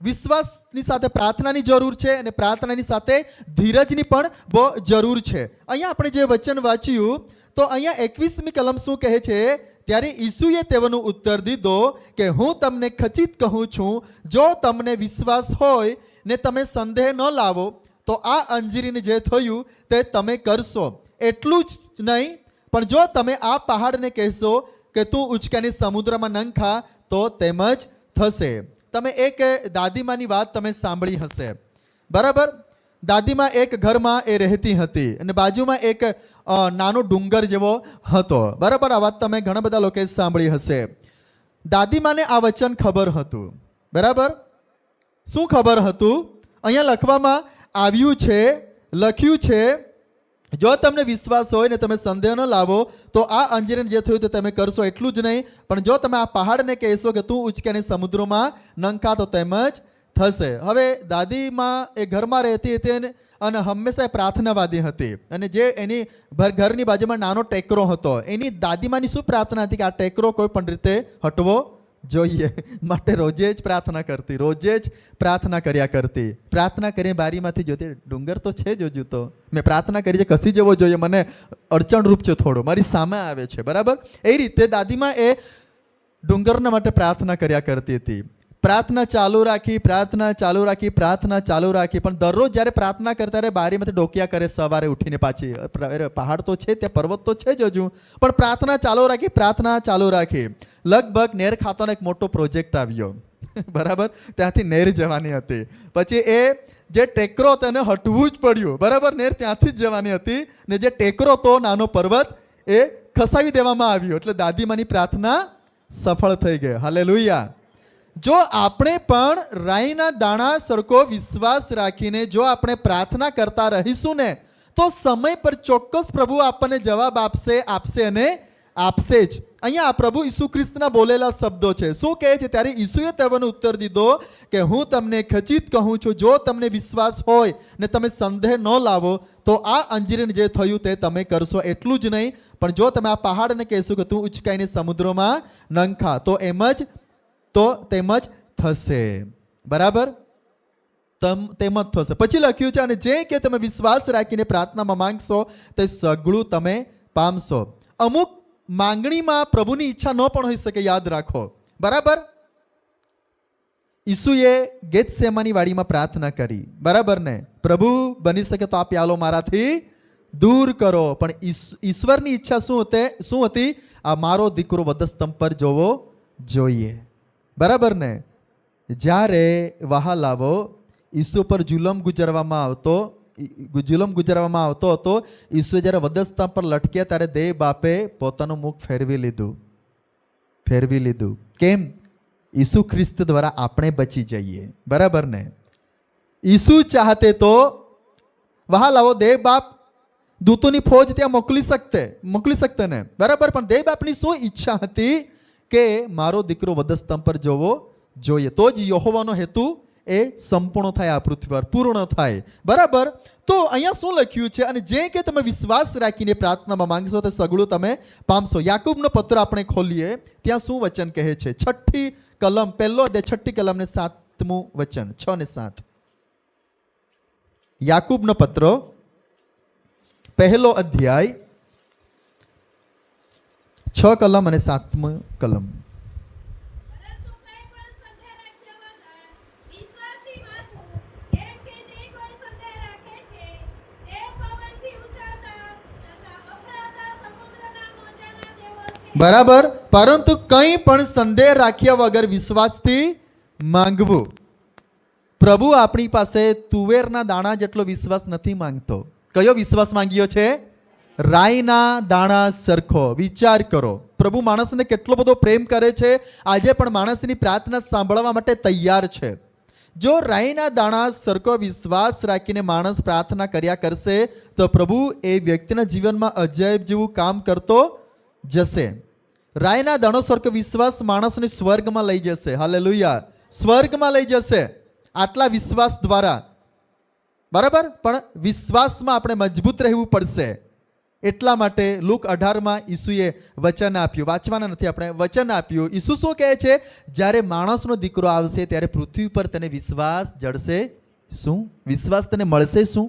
વિશ્વાસની સાથે પ્રાર્થનાની જરૂર છે અને પ્રાર્થનાની સાથે ધીરજની પણ બહુ જરૂર છે. અહીંયા આપણે જે વચન વાંચ્યું તો અહીંયા 21મી કલમ શું કહે છે? ત્યારે ઈસુએ તેઓનો ઉત્તર દીધો કે હું તમને ખચિત કહું છું, જો તમને વિશ્વાસ હોય ને તમે સંદેહ ન લાવો તો આ અંજીરીને જે થયું તે તમે કરશો. એટલું જ નહીં, પણ જો તમે આ પહાડને કહેશો કે તું ઉચકાની સમુદ્રમાં નંખા તો તેમ જ થશે. તમે એક દાદીમાની વાત તમે સાંભળી હશે. બરાબર, દાદીમા એક ઘરમાં એ રહેતી હતી અને બાજુમાં એક નાનો ડુંગર જેવો હતો. બરાબર, આ વાત તમે ઘણા બધા લોકોએ સાંભળી હશે. દાદીમાને આ વચન ખબર હતું. બરાબર, શું ખબર હતું? અહીંયા લખ્યું છે જો તમને વિશ્વાસ હોય ને તમે સંદેહ ન લાવો તો આ અંજીરને જે થયું તે તમે કરશો. એટલું જ નહીં, પણ જો તમે આ પહાડને કહેશો કે તું ઉચકીને સમુદ્રમાં નંખા તો તેમ જ થશે. હવે દાદીમાં એ ઘરમાં રહેતી હતી અને હંમેશા પ્રાર્થનાવાદી હતી, અને જે એની ઘરની બાજુમાં નાનો ટેકરો હતો, એની દાદીમાની શું પ્રાર્થના હતી કે આ ટેકરો કોઈ પણ રીતે હટવો જોઈએ, માટે રોજે જ પ્રાર્થના કરતી, રોજે જ પ્રાર્થના કર્યા કરતી. પ્રાર્થના કરીને બારીમાંથી જોતી, ડુંગર તો છે જ હજુ તો, મેં પ્રાર્થના કરી છે, કસી જવો જોઈએ, મને અડચણરૂપ છે થોડો, મારી સામે આવે છે. બરાબર, એ રીતે દાદીમાં એ ડુંગરના માટે પ્રાર્થના કર્યા કરતી હતી. પ્રાર્થના ચાલુ રાખી, પણ દરરોજ જ્યારે પ્રાર્થના કરતા રહે બારીમાંથી ડોકિયા કરે સવારે ઉઠીને પાછી. પહાડ તો છે, ત્યાં પર્વત તો છે જ હજુ, પણ પ્રાર્થના ચાલુ રાખી. લગભગ નેર ખાતાનો એક મોટો પ્રોજેક્ટ આવ્યો. બરાબર, ત્યાંથી નેર જવાની હતી. પછી એ જે ટેકરો હતો એને હટવું જ પડ્યું. બરાબર, નેર ત્યાંથી જ જવાની હતી ને જે ટેકરો હતો નાનો પર્વત એ ખસાવી દેવામાં આવ્યો. એટલે દાદીમાની પ્રાર્થના સફળ થઈ ગઈ. હાલેલુયા. જો આપણે પણ રાઈના દાણા સરખો વિશ્વાસ રાખીને જો આપણે પ્રાર્થના કરતા રહીશું ને તો સમય પર ચોક્કસ પ્રભુ આપણને જવાબ આપશે અને આપશે જ. અહીંયા પ્રભુ ઈસુ ખ્રિસ્તના બોલેલા શબ્દો છે. શું કહે છે? ત્યારે ઈસુએ તેઓનો ઉત્તર દીધો કે હું તમને ખચિત કહું છું, જો તમને વિશ્વાસ હોય ને તમે સંદેહ ન લાવો તો આ અંજીરને જે થયું તે તમે કરશો. એટલું જ નહીં, પણ જો તમે આ પહાડને કહેશો કે તું ઉચકાઈને સમુદ્રમાં નંખા તો તેમ જ થશે. બરાબર, તેમ જ થશે. પછી લખ્યું છે અને જે કે તમે વિશ્વાસ રાખીને પ્રાર્થનામાં માંગશો તે સગળું તમે પામશો. અમુક માંગણીમાં પ્રભુની ઈચ્છા ન પણ હોઈ શકે, યાદ રાખો. બરાબર, ઈસુએ ગેતસેમાની વાડીમાં પ્રાર્થના કરી. બરાબર ને, પ્રભુ બની શકે તો આ પ્યાલો મારાથી દૂર કરો. પણ ઈશ્વરની ઈચ્છા શું હતી? આ મારો દીકરો વધસ્તંભ પર જોવો જોઈએ. બરાબર ને, જ્યારે વહાલાવો ઈસુ પર જુલમ ગુજારવામાં આવતો હતો, ઈસુએ જ્યારે વધસ્તંભ પર લટક્યા ત્યારે દેવ બાપે પોતાનું મુખ ફેરવી લીધું. કેમ? ઈસુ ખ્રિસ્ત દ્વારા આપણે બચી જઈએ. બરાબર ને, ઈસુ ચાહતે તો વહાલાવો દેવ બાપ દૂતોની ફોજ ત્યાં મોકલી શકતે ને. બરાબર, પણ દેવ બાપની શું ઈચ્છા હતી કે મારો દીકરો વધસ્તંભ પર જોવો જોઈએ, તો જ યહોવાનો હેતુ એ સંપૂર્ણ થાય, આ પૃથ્વી પર પૂર્ણ થાય. બરાબર, તો અહીંયા શું લખ્યું છે? અને જે કે તમે વિશ્વાસ રાખીને પ્રાર્થનામાં માંગશો તે સગળું તમે પામશો. યાકૂબનો પત્ર આપણે ખોલીએ, ત્યાં શું વચન કહે છે? 6ઠી કલમ, 1લો અધ્યાય 6ઠી કલમ ને 7મું વચન, 6 ને 7. યાકૂબનો પત્ર 1લો અધ્યાય 6 કલમ અને 7મી કલમ. બરાબર, પરંતુ કંઈ પણ સંદેહ રાખ્યા વગર વિશ્વાસથી માંગવું. પ્રભુ આપણી પાસે તુવેરના દાણા જેટલો વિશ્વાસ નથી માંગતો. કયો વિશ્વાસ માંગ્યો છે? રાઈના દાણા સરખો. વિચાર કરો, પ્રભુ માણસને કેટલો બધો પ્રેમ કરે છે, આજે પણ માણસની પ્રાર્થના સાંભળવા માટે તૈયાર છે. જો રાઈના દાણા સરખો વિશ્વાસ રાખીને માણસ પ્રાર્થના કર્યા કરશે તો પ્રભુ એ વ્યક્તિના જીવનમાં અજાયબ જેવું કામ કરતો જશે. રાઈના દાણો સરખો વિશ્વાસ માણસને સ્વર્ગમાં લઈ જશે. હાલેલુયા, સ્વર્ગમાં લઈ જશે આટલા વિશ્વાસ દ્વારા. બરાબર, પણ વિશ્વાસમાં આપણે મજબૂત રહેવું પડશે. એટલા માટે લુક 18માં ઈસુએ વચન આપ્યું, વાંચવાના નથી આપણે, વચન આપ્યું. ઈસુ શું કહે છે? જ્યારે માણસનો દીકરો આવશે ત્યારે પૃથ્વી પર તેને વિશ્વાસ જડશે શું? વિશ્વાસ તને મળશે શું?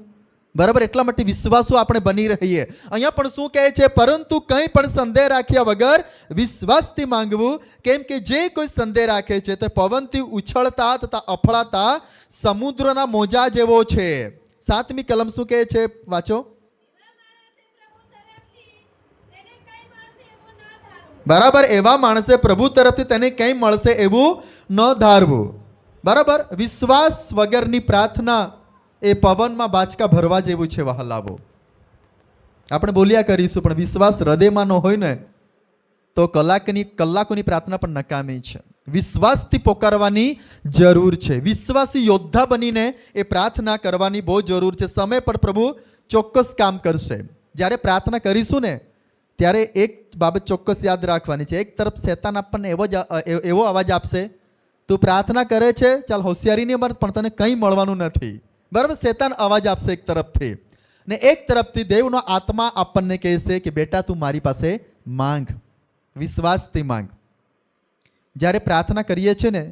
બરાબર, એટલા માટે વિશ્વાસો આપણે બની રહીએ. અહીંયા પણ શું કહે છે? પરંતુ કંઈ પણ સંદેહ રાખ્યા વગર વિશ્વાસથી માંગવું, કેમ કે જે કોઈ સંદેહ રાખે છે તે પવનથી ઉછળતા તથા અફળાતા સમુદ્રના મોજા જેવો છે. 7મી કલમ શું કહે છે? વાંચો. બરાબર, એવા માણસે પ્રભુ તરફથી તેને કંઈ મળશે એવું ન ધારવું. બરાબર, વિશ્વાસ વગરની પ્રાર્થના એ પવનમાં બાચકા ભરવા જેવું છે. વહાલાવો, આપણે બોલ્યા કરીશું પણ વિશ્વાસ હૃદયમાં ન હોય ને તો કલાકોની પ્રાર્થના પણ નકામી છે. વિશ્વાસથી પોકારવાની જરૂર છે. વિશ્વાસી યોદ્ધા બનીને એ પ્રાર્થના કરવાની બહુ જરૂર છે. સમય પર પ્રભુ ચોક્કસ કામ કરશે. જ્યારે પ્રાર્થના કરીશું ને ત્યારે એક બાબત ચોક્કસ યાદ રાખવાની છે. એક તરફ શેતાન આપણને એવો અવાજ આપશે, તું પ્રાર્થના કરે છે, ચાલ હોશિયારીની અમર, પણ તને કંઈ મળવાનું નથી. બરાબર, શેતાન અવાજ આપશે એક તરફથી, ને એક તરફથી દેવનો આત્મા આપણને કહેશે કે બેટા તું મારી પાસે માંગ, વિશ્વાસથી માંગ. જ્યારે પ્રાર્થના કરીએ છીએ ને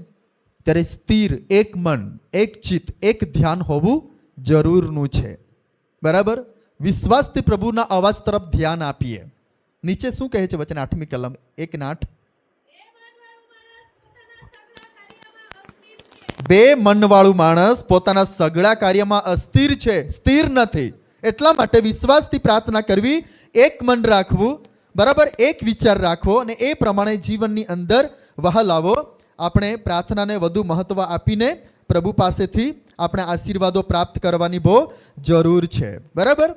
ત્યારે સ્થિર, એક મન, એક ચિત્ત, એક ધ્યાન હોવું જરૂરનું છે. બરાબર, વિશ્વાસથી પ્રભુના અવાજ તરફ ધ્યાન આપીએ. નીચે શું કહે છે વચન? 8મી કલમ 1:8. બે મનવાળું માણસ પોતાના સગળા કાર્યમાં અસ્થિર છે, સ્થિર નથી. એટલા માટે વિશ્વાસથી પ્રાર્થના કરવી, એક મન રાખવું, બરાબર, એક વિચાર રાખવો અને એ પ્રમાણે જીવનની અંદર વહાલાવો. આપણે પ્રાર્થનાને વધુ મહત્વ આપીને પ્રભુ પાસેથી આપણે આશીર્વાદો પ્રાપ્ત કરવાની બહુ જરૂર છે. બરાબર,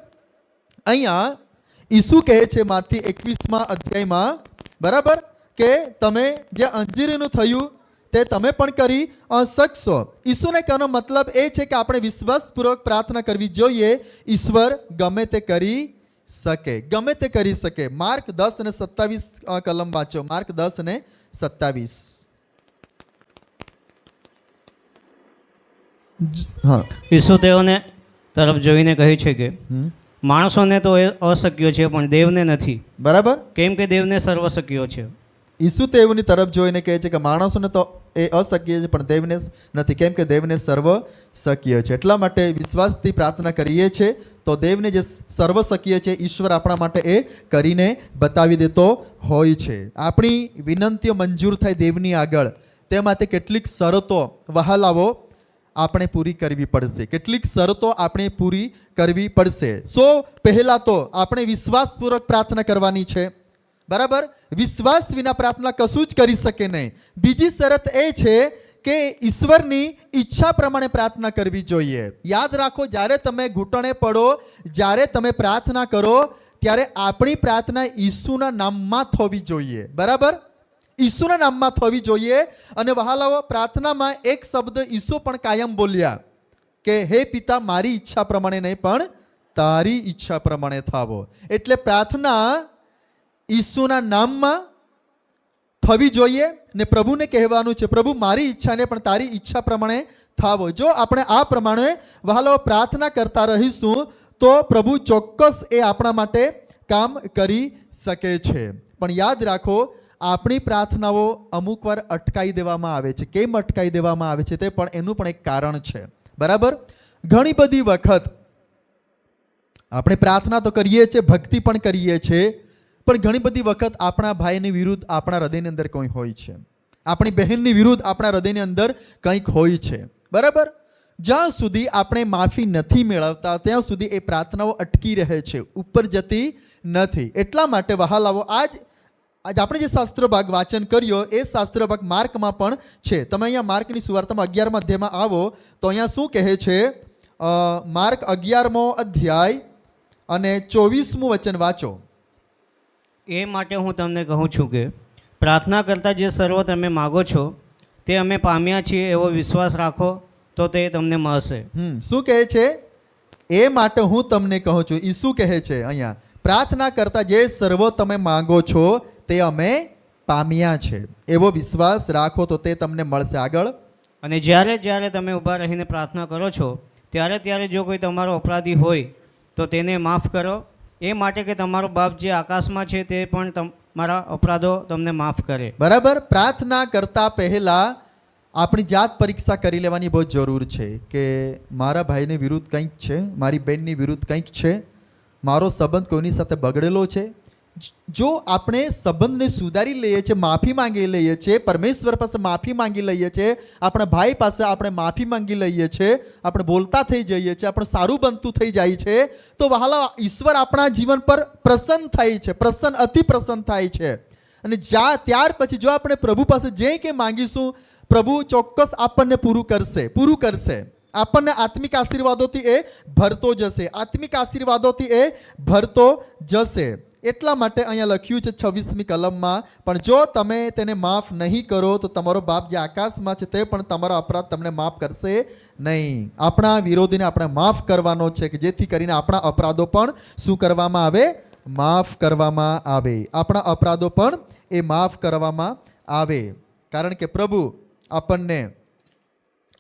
અહીંયા ઈસુ કહે છે માથી 21મા અધ્યાયમાં, બરાબર, કે તમે જે અંજીરીનું થયું તે તમે પણ કરી શકશો. ઈસુને કહેવાનો મતલબ એ છે કે આપણે વિશ્વાસપૂર્વક પ્રાર્થના કરવી જોઈએ. ઈશ્વર ગમે તે કરી શકે, ગમે તે કરી શકે. માર્ક 10:27 કલમ વાંચો. માર્ક 10:27. હા, ઈસુ તેઓને તરફ જોઈને કહે છે કે માણસોને તો એ અશક્ય છે પણ દેવને નથી. બરાબર, કેમ કે દેવને સર્વ શક્ય છે. ઈસુ તેઓની તરફ જોઈને કહે છે કે માણસોને તો એ અશક્ય છે પણ દેવને નથી, કેમ કે દેવને સર્વ શક્ય છે. એટલા માટે વિશ્વાસથી પ્રાર્થના કરીએ છીએ તો દેવને જે સર્વ શક્ય છે ઈશ્વર આપણા માટે એ કરીને બતાવી દેતો હોય છે. આપણી વિનંતીઓ મંજૂર થાય દેવની આગળ, તે માટે કેટલીક શરતો વહાલાવો આપણે પૂરી કરવી પડશે. કેટલીક શરતો આપણે પૂરી કરવી પડશે. પહેલા તો આપણે વિશ્વાસપૂર્વક પ્રાર્થના કરવાની છે. બરાબર, વિશ્વાસ વિના પ્રાર્થના કશું જ કરી શકે નહીં. બીજી શરત એ છે કે ઈશ્વરની ઈચ્છા પ્રમાણે પ્રાર્થના કરવી જોઈએ. યાદ રાખો, જ્યારે તમે ઘૂંટણે પડો, જ્યારે તમે પ્રાર્થના કરો ત્યારે આપણી પ્રાર્થના ઈસુના નામમાં થવી જોઈએ. બરાબર, ઈસુના નામમાં થવી જોઈએ. અને વહાલાઓ, પ્રાર્થનામાં એક શબ્દ ઈસુ પણ કાયમ બોલ્યા કે હે પિતા, મારી ઈચ્છા પ્રમાણે નહીં પણ તારી ઈચ્છા પ્રમાણે થાવો. એટલે પ્રાર્થના ઈસુના નામમાં થવી જોઈએ ને પ્રભુને કહેવાનું છે પ્રભુ મારી ઈચ્છા ને પણ તારી ઈચ્છા પ્રમાણે થાવો. જો આપણે આ પ્રમાણે વહાલાઓ પ્રાર્થના કરતા રહીશું તો પ્રભુ ચોક્કસ એ આપણા માટે કામ કરી શકે છે. પણ યાદ રાખો, આપણી પ્રાર્થનાઓ અમુક વાર અટકાઈ દેવામાં આવે છે. કેમ અટકાઈ દેવામાં આવે છે તે પણ એનું પણ એક કારણ છે. બરાબર, ઘણી બધી વખત આપણે પ્રાર્થના તો કરીએ છીએ, ભક્તિ પણ કરીએ છીએ, પણ ઘણી બધી વખત આપણા ભાઈની વિરુદ્ધ આપણા હૃદયની અંદર કંઈ હોય છે, આપણી બહેનની વિરુદ્ધ આપણા હૃદયની અંદર કંઈક હોય છે. બરાબર, જ્યાં સુધી આપણે માફી નથી મેળવતા ત્યાં સુધી એ પ્રાર્થનાઓ અટકી રહે છે, ઉપર જતી નથી. એટલા માટે વહાલાવો આજ આપણે જે શાસ્ત્ર ભાગ વાંચન કર્યો એ શાસ્ત્ર ભાગ માર્કમાં પણ છે. તમે અહીંયા માર્કની સુવાર્તામાં 11મા અધ્યાયમાં આવો તો અહીંયા શું કહે છે? માર્ક 11મો અધ્યાય અને 24મું વચન વાંચો. એ માટે હું તમને કહું છું કે પ્રાર્થના કરતાં જે સર્વ તમે માગો છો તે અમે પામ્યા છીએ એવો વિશ્વાસ રાખો તો તે તમને મળશે. શું કહે છે? એ માટે હું તમને કહું છું. એ શું કહે છે અહીંયા? પ્રાર્થના કરતાં જે સર્વ તમે માંગો છો તે અમે પામ્યા છે એવો વિશ્વાસ રાખો તો તે તમને મળશે. આગળ. અને જ્યારે તમે ઊભા રહીને પ્રાર્થના કરો છો ત્યારે જો કોઈ તમારો અપરાધી હોય તો તેને માફ કરો, એ માટે કે તમારો બાપ જે આકાશમાં છે તે પણ તમારા અપરાધો તમને માફ કરે. બરાબર. પ્રાર્થના કરતા પહેલા આપણી જાત પરીક્ષા કરી લેવાની બહુ જરૂર છે કે મારા ભાઈની વિરુદ્ધ કંઈક છે, મારી બહેનની વિરુદ્ધ કંઈક છે, મારો સંબંધ કોઈની સાથે બગડેલો છે. જો આપણે સંબંધને સુધારી લઈએ છીએ, માફી માંગી લઈએ છીએ, પરમેશ્વર પાસે માફી માંગી લઈએ છીએ, આપણા ભાઈ પાસે આપણે માફી માંગી લઈએ છીએ, આપણે બોલતા થઈ જઈએ છીએ, આપણે સારું બનતું થઈ જાય છે, તો વહાલા ઈશ્વર આપણા જીવન પર પ્રસન્ન થાય છે, અતિ પ્રસન્ન થાય છે. અને ત્યાર પછી જો આપણે પ્રભુ પાસે જે કંઈ માંગીશું પ્રભુ ચોક્કસ આપણને પૂરું કરશે. આપણને આત્મિક આશીર્વાદોથી એ ભરતો જશે. એટલા માટે અહીંયા લખ્યું છે 26મી કલમમાં, પણ જો તમે તેને માફ નહીં કરો તો તમારો બાપ જે આકાશમાં છે તે પણ તમારો અપરાધ તમને માફ કરશે નહીં. આપણા વિરોધીને આપણે માફ કરવાનો છે કે જેથી કરીને આપણા અપરાધો પણ શું કરવામાં આવે? માફ કરવામાં આવે. આપણા અપરાધો પણ એ માફ કરવામાં આવે. કારણ કે પ્રભુ આપણને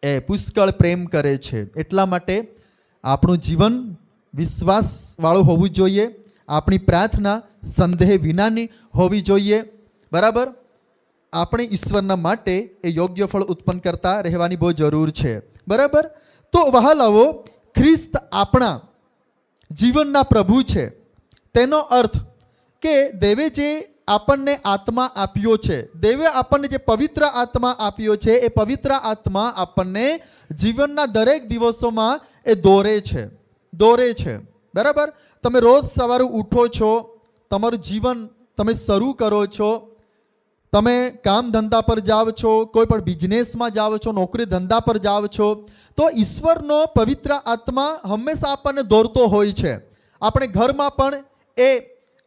એ પુષ્કળ પ્રેમ કરે છે. એટલા માટે આપણું જીવન વિશ્વાસવાળું હોવું જોઈએ. આપણી પ્રાર્થના સંદેહ વિનાની હોવી જોઈએ. બરાબર. આપણે ઈશ્વરના માટે એ યોગ્ય ફળ ઉત્પન્ન કરતા રહેવાની બહુ જરૂર છે. બરાબર. તો વહાલાઓ, ખ્રિસ્ત આપણા જીવનના પ્રભુ છે. તેનો અર્થ કે દેવે જે આપણને આત્મા આપ્યો છે, દેવે આપણને જે પવિત્ર આત્મા આપ્યો છે, એ પવિત્ર આત્મા આપણને જીવનના દરેક દિવસોમાં એ દોરે છે. બરાબર. તમે રોજ સવારે ઉઠો છો, તમારું જીવન તમે શરૂ કરો છો, તમે કામ ધંધા પર જાઓ છો, કોઈ પણ બિઝનેસમાં જાઓ છો, નોકરી ધંધા પર જાઓ છો, તો ઈશ્વરનો પવિત્ર આત્મા હંમેશા આપણને દોરતો હોય છે. આપણે ઘરમાં પણ એ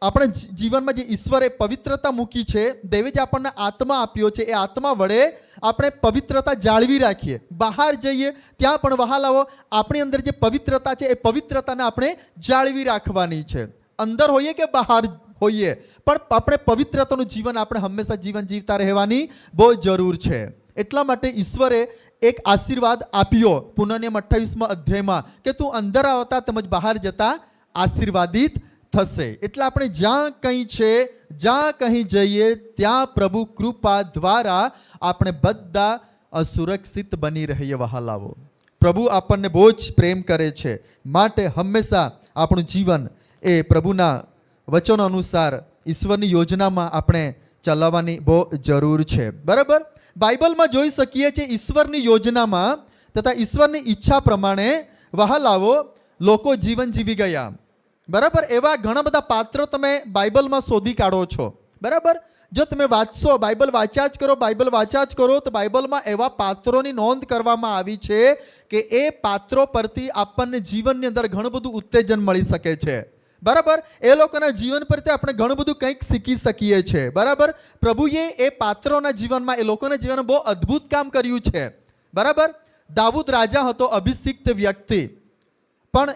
આપણે જીવનમાં જે ઈશ્વરે પવિત્રતા મૂકી છે, દેવે જે આપણને આત્મા આપ્યો છે, એ આત્મા વડે આપણે પવિત્રતા જાળવી રાખીએ. બહાર જઈએ ત્યાં પણ વહાલાઓ આપણી અંદર જે પવિત્રતા છે એ પવિત્રતાને આપણે જાળવી રાખવાની છે. અંદર હોઈએ કે બહાર હોઈએ પણ આપણે પવિત્રતાનું જીવન આપણે હંમેશા જીવન જીવતા રહેવાની બહુ જરૂર છે. એટલા માટે ઈશ્વરે એક આશીર્વાદ આપ્યો પુનઃનિયમ 28મા અધ્યાયમાં કે તું અંદર આવતા તેમજ બહાર જતા આશીર્વાદિત થશે. એટલે આપણે જ્યાં કંઈ જઈએ ત્યાં પ્રભુ કૃપા દ્વારા આપણે બધા સુરક્ષિત બની રહીએ. વહાલાવો, પ્રભુ આપણને બહુ જ પ્રેમ કરે છે. માટે હંમેશા આપણું જીવન એ પ્રભુના વચનો અનુસાર ઈશ્વરની યોજનામાં આપણે ચલાવવાની બહુ જરૂર છે. બરાબર. બાઇબલમાં જોઈ શકીએ છીએ ઈશ્વરની યોજનામાં તથા ઈશ્વરની ઈચ્છા પ્રમાણે વહાલાવો લોકો જીવન જીવી ગયા. બરાબર. એવા ઘણા બધા પાત્રો તમે બાઇબલમાં શોધી કાઢો છો. બરાબર. જો તમે વાંચશો, બાઇબલ વાંચ્યા જ કરો તો બાઇબલમાં એવા પાત્રોની નોંધ કરવામાં આવી છે કે એ પાત્રો પરથી આપણને જીવનની અંદર ઘણું બધું ઉત્તેજન મળી શકે છે. બરાબર. એ લોકોના જીવન પરથી આપણે ઘણું બધું કંઈક શીખી શકીએ છીએ. બરાબર. પ્રભુએ એ પાત્રોના જીવનમાં, એ લોકોના જીવનમાં બહુ અદ્ભુત કામ કર્યું છે. બરાબર. દાઉદ રાજા હતો, અભિષિક્ત વ્યક્તિ, પણ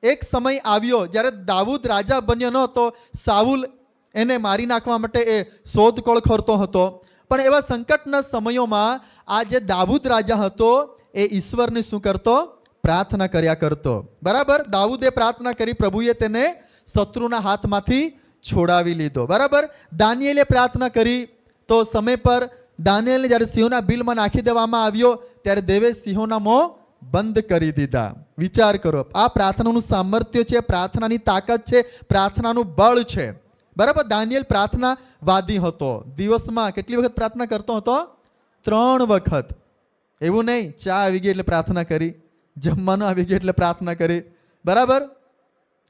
એક સમય આવ્યો જ્યારે દાઉદ રાજા બન્યો ન હતો, સાઉલ એને મારી નાખવા માટે એ શોધખોળ કરતો હતો. પણ એવા સંકટના સમયોમાં આ જે દાઉદ રાજા હતો એ ઈશ્વરને શું કરતો? પ્રાર્થના કર્યા કરતો. બરાબર. દાઉદે પ્રાર્થના કરી, પ્રભુએ તેને શત્રુના હાથમાંથી છોડાવી લીધો. બરાબર. દાનિયેલે પ્રાર્થના કરી તો સમય પર દાનિયેલને જ્યારે સિંહોના બિલમાં નાખી દેવામાં આવ્યો ત્યારે દેવે સિંહોના મોં બંધ કરી દીધા. વિચાર કરો, આ પ્રાર્થનાનું સામર્થ્ય છે, પ્રાર્થનાની તાકાત છે, પ્રાર્થનાનું બળ છે. બરાબર. દાનિયેલ પ્રાર્થનાવાદી હતો. દિવસમાં કેટલી વખત પ્રાર્થના કરતો હતો? 3 વખત. એવું નહીં ચા આવી ગઈ એટલે પ્રાર્થના કરી, જમવાનું આવી ગયું એટલે પ્રાર્થના કરી, બરાબર,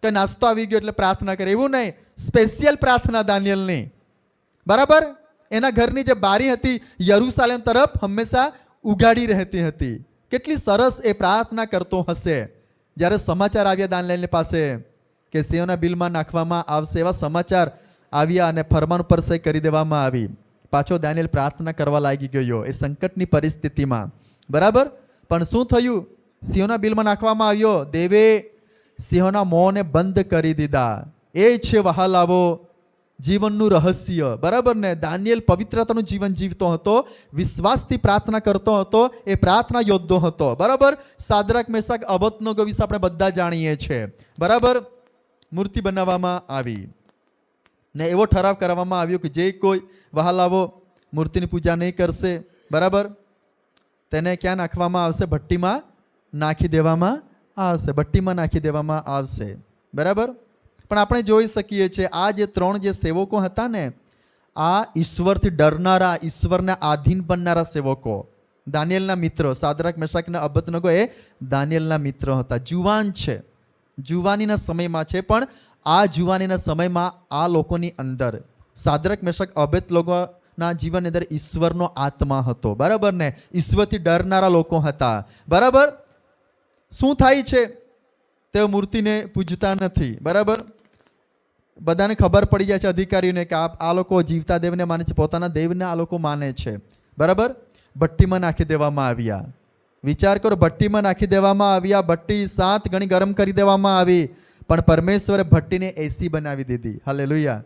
કે નાસ્તો આવી ગયો એટલે પ્રાર્થના કરી, એવું નહીં. સ્પેશિયલ પ્રાર્થના દાનિયેલની. બરાબર. એના ઘરની જે બારી હતી યરૂશાલેમ તરફ હંમેશા ઉગાડી રહેતી હતી. કેટલી સરસ એ પ્રાર્થના કરતો હશે. જ્યારે સમાચાર આવ્યા દાનિયેલની પાસે કે સિંહોના બિલમાં નાખવામાં આવશે, એવા સમાચાર આવ્યા અને ફરમાન ઉપર સહી કરી દેવામાં આવી. પાછો દાનિયેલ પ્રાર્થના કરવા લાગી ગયો એ સંકટની પરિસ્થિતિમાં. બરાબર, પણ શું થયું? સિંહોના બિલમાં નાખવામાં આવ્યો. દેવે સિંહોના મોંને બંધ કરી દીધા. એ છે વહાલાવો જીવનનું રહસ્ય. બરાબર ને? દાનિયેલ પવિત્રતાનું જીવન જીવતો હતો, વિશ્વાસથી પ્રાર્થના કરતો હતો, એ પ્રાર્થના યોદ્ધો હતો. બરાબર, સાદ્રાક મેશાક અબેદનગો વિશે આપણે બધા જાણીએ છીએ. બરાબર, મૂર્તિ બનાવવામાં આવી ને એવો ઠરાવ કરવામાં આવ્યો કે જે કોઈ વહાલાવો મૂર્તિની પૂજા નહીં કરશે, બરાબર, તેને ક્યાં નાખવામાં આવશે? ભઠ્ઠીમાં નાખી દેવામાં આવશે. ભઠ્ઠીમાં નાખી દેવામાં આવશે. બરાબર, પણ આપણે જોઈ શકીએ છીએ આ જે 3 જે સેવકો હતા ને, આ ઈશ્વરથી ડરનારા, ઈશ્વરને આધીન બનનારા સેવકો, દાનિયેલના મિત્ર. સાદ્રાક મેશાક અને અબેદનગો એ દાનિયેલના મિત્ર હતા. જુવાન છે, જુવાનીના સમયમાં છે, પણ આ જુવાનીના સમયમાં આ લોકોની અંદર સાદ્રાક મેશાક અબેદનગોના જીવનની અંદર ઈશ્વરનો આત્મા હતો. બરાબર ને? ઈશ્વરથી ડરનારા લોકો હતા. બરાબર, શું થાય છે? તેઓ મૂર્તિને પૂજતા નથી. બરાબર, બધાને ખબર પડી જાય છે, અધિકારીઓને, કે આ લોકો જીવતા દેવને માને છે, પોતાના દેવને આ લોકો માને છે. બરાબર, ભઠ્ઠીમાં નાખી દેવામાં આવ્યા. વિચાર કરો, ભઠ્ઠીમાં નાખી દેવામાં આવ્યા. ભઠ્ઠી 7 ગણી ગરમ કરી દેવામાં આવી, પણ પરમેશ્વરે ભઠ્ઠીને એસી બનાવી દીધી. હાલેલુયા!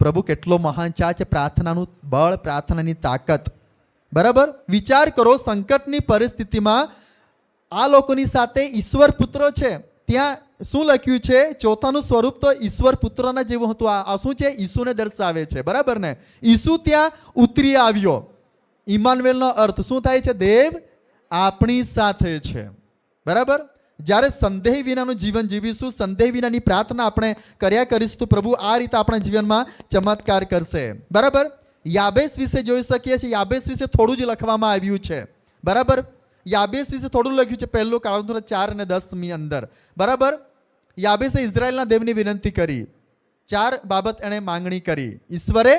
પ્રભુ કેટલો મહાન છે. પ્રાર્થનાનું બળ, પ્રાર્થનાની તાકાત. બરાબર, વિચાર કરો, સંકટની પરિસ્થિતિમાં આ લોકોની સાથે ઈશ્વર પુત્ર છે. ત્યાં શું લખ્યું છે? ચોથાનું સ્વરૂપ તો ઈશ્વર પુત્રના જેવું હતું. આ શું છે? ઈસુને દર્શાવે છે. બરાબર ને? ઈસુ ત્યાં ઉતરી આવ્યો. ઇમાનુએલનો અર્થ શું થાય છે? દેવ આપણી સાથે છે. બરાબર, જ્યારે સંદેહ વિનાનું જીવન જીવીશું, સંદેહ વિનાની પ્રાર્થના આપણે કર્યા કરીશું, તો પ્રભુ આ રીતે આપણા જીવનમાં ચમત્કાર કરશે. બરાબર, યાબેસ વિશે જોઈ શકીએ છીએ. યાબેસ વિશે થોડું જ લખવામાં આવ્યું છે. બરાબર, યાબેસ વિશે થોડું લખ્યું છે. પહેલું કાળનું 4 અને 10 અંદર. બરાબર, યાબેસે ઇઝરાયલના દેવની વિનંતી કરી. 4 બાબત એણે માંગણી કરી. ઈશ્વરે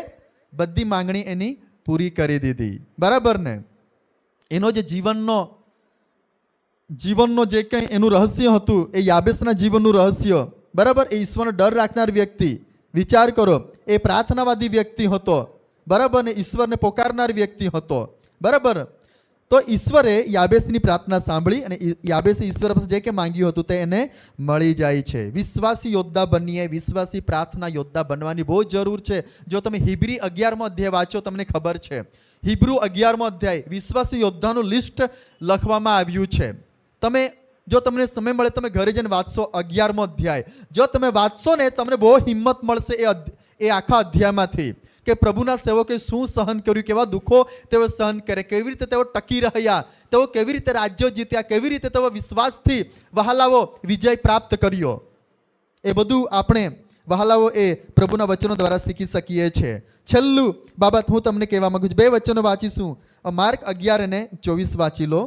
બધી માંગણી એની પૂરી કરી દીધી. બરાબર ને? એનો જે જીવનનો જે કંઈ એનું રહસ્ય હતું, એ યાબેસના જીવનનું રહસ્ય. બરાબર, એ ઈશ્વરનો ડર રાખનાર વ્યક્તિ. વિચાર કરો, એ પ્રાર્થનાવાદી વ્યક્તિ હતો. બરાબર ને? ઈશ્વરને પોકારનાર વ્યક્તિ હતો. બરાબર, તો ઈશ્વરે યાબેસની પ્રાર્થના સાંભળી અને યાબેસે ઈશ્વર પાસે જે કે માંગ્યું હતું તે એને મળી જાય છે. વિશ્વાસી યોદ્ધા બનીએ, વિશ્વાસી પ્રાર્થના યોદ્ધા બનવાની બહુ જરૂર છે. જો તમે હિબ્રી 11મો અધ્યાય વાંચો, તમને ખબર છે. હિબ્રુ 11મો અધ્યાય વિશ્વાસી યોદ્ધાનું લિસ્ટ લખવામાં આવ્યું છે. જો તમને સમય મળે તમે ઘરે જઈને વાંચશો 11મો અધ્યાય. જો તમે વાંચશો ને, તમને બહુ હિંમત મળશે એ આખા અધ્યાયમાંથી, કે પ્રભુના સેવકે શું સહન કર્યું, કેવા દુઃખો તેઓ સહન કરે, કેવી રીતે તેઓ ટકી રહ્યા, તેઓ કેવી રીતે રાજ્યો જીત્યા, કેવી રીતે તેઓ વિશ્વાસથી વહાલાવો વિજય પ્રાપ્ત કર્યો. એ બધું આપણે વહાલાવો એ પ્રભુના વચનો દ્વારા શીખી શકીએ છીએ. છેલ્લું બાબત હું તમને કહેવા માંગુ છું. 2 વચનો વાંચીશું. માર્ક 11 અને 24 વાંચી લો.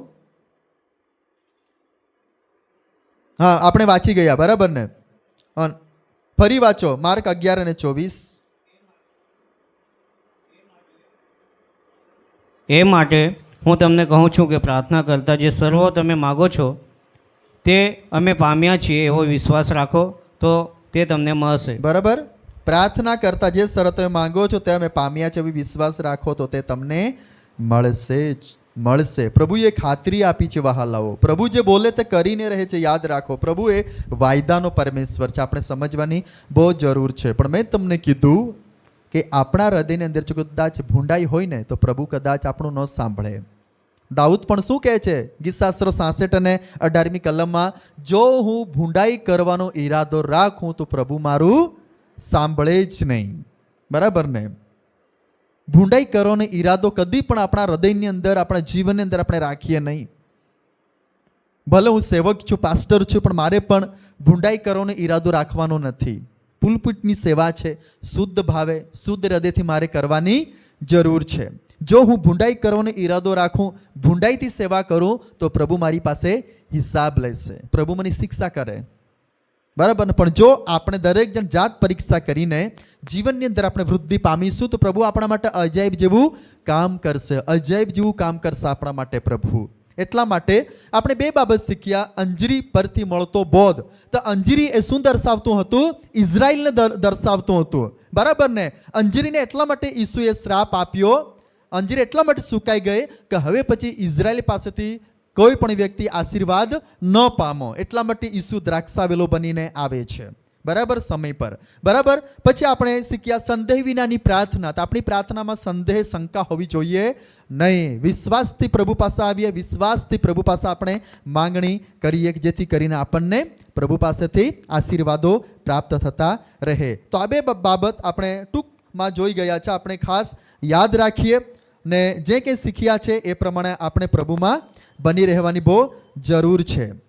હા, આપણે વાંચી ગયા. બરાબર ને? ફરી વાંચો, માર્ક 11 અને 24. એ માટે હું તમને કહું છું કે પ્રાર્થના કરતા જે સર્વો તમે માગો છો તે અમે પામ્યા છીએ એવો વિશ્વાસ રાખો તો તે તમને મળશે. બરાબર, પ્રાર્થના કરતા જે સર્વો તમે માંગો છો તે અમે પામ્યા છે એવો વિશ્વાસ રાખો તો તે તમને મળશે. પ્રભુએ ખાતરી આપી છે વહાલાઓ. પ્રભુ જે બોલે તે કરીને રહે છે. યાદ રાખો, પ્રભુ એ વાયદાનો પરમેશ્વર છે. આપણે સમજવાની બહુ જરૂર છે. પણ મેં તમને કીધું કે આપણા હૃદયની અંદર જો કદાચ ભૂંડાઈ હોય ને, તો પ્રભુ કદાચ આપણું ન સાંભળે. દાઉદ પણ શું કહે છે? ગીતશાસ્ત્રો 66 અને 18મી કલમમાં, જો હું ભૂંડાઈ કરવાનો ઈરાદો રાખું તો પ્રભુ મારું સાંભળે જ નહીં. બરાબર ને? ભૂંડાઈ કરવાનો ઈરાદો કદી પણ આપણા હૃદયની અંદર, આપણા જીવનની અંદર આપણે રાખીએ નહીં. ભલે હું સેવક છું, પાસ્ટર છું, પણ મારે પણ ભૂંડાઈ કરવાનો ઈરાદો રાખવાનો નથી. પુલપિટની સેવા છે, શુદ્ધ ભાવે, શુદ્ધ હૃદયથી મારે કરવાની જરૂર છે. જો હું ભૂંડાઈ કરવાનો ઈરાદો રાખું, ભૂંડાઈથી સેવા કરું, તો પ્રભુ મારી પાસે હિસાબ લેશે, પ્રભુ મને શિક્ષા કરે. બરાબર ને? પણ જો આપણે દરેક જણ જાત પરીક્ષા કરીને જીવનની અંદર આપણે વૃદ્ધિ પામીશું, તો પ્રભુ આપણા માટે અજાયબ જેવું કામ કરશે. અજાયબ જેવું કામ કરશે આપણા માટે પ્રભુ. એટલા માટે આપણે બે બાબત શીખ્યા. અંજીરી પરથી મળતો બોધ. તો અંજીરી એ શું દર્શાવતું હતું? ઇઝરાયલને દર્શાવતું હતું. બરાબર ને? અંજીરીને એટલા માટે ઈસુએ શ્રાપ આપ્યો, અંજીર એટલા માટે સુકાઈ ગઈ કે હવે પછી ઇઝરાયલ પાસેથી કોઈ પણ વ્યક્તિ આશીર્વાદ ન પામો. એટલા માટે ઈસુ દ્રાક્ષાવેલો બનીને આવે છે. બરાબર? સમય પર. બરાબર? પછી આપણે શીખ્યા સંદેહ વિનાની પ્રાર્થના. તો આપણી પ્રાર્થનામાં સંદેહ શંકા હોવી જોઈએ નહીં. વિશ્વાસથી પ્રભુ પાસે આવીએ, વિશ્વાસથી પ્રભુ પાસે આપણે માંગણી કરીએ જેથી કરીને આપણને પ્રભુ પાસેથી આશીર્વાદો પ્રાપ્ત થતા રહે. તો આ બે બાબત આપણે ટૂંકમાં જોઈ ગયા છે. આપણે ખાસ યાદ રાખીએ ને જે કંઈ શીખ્યા છે એ પ્રમાણે આપણે પ્રભુમાં બની રહેવાની બહુ જરૂર છે.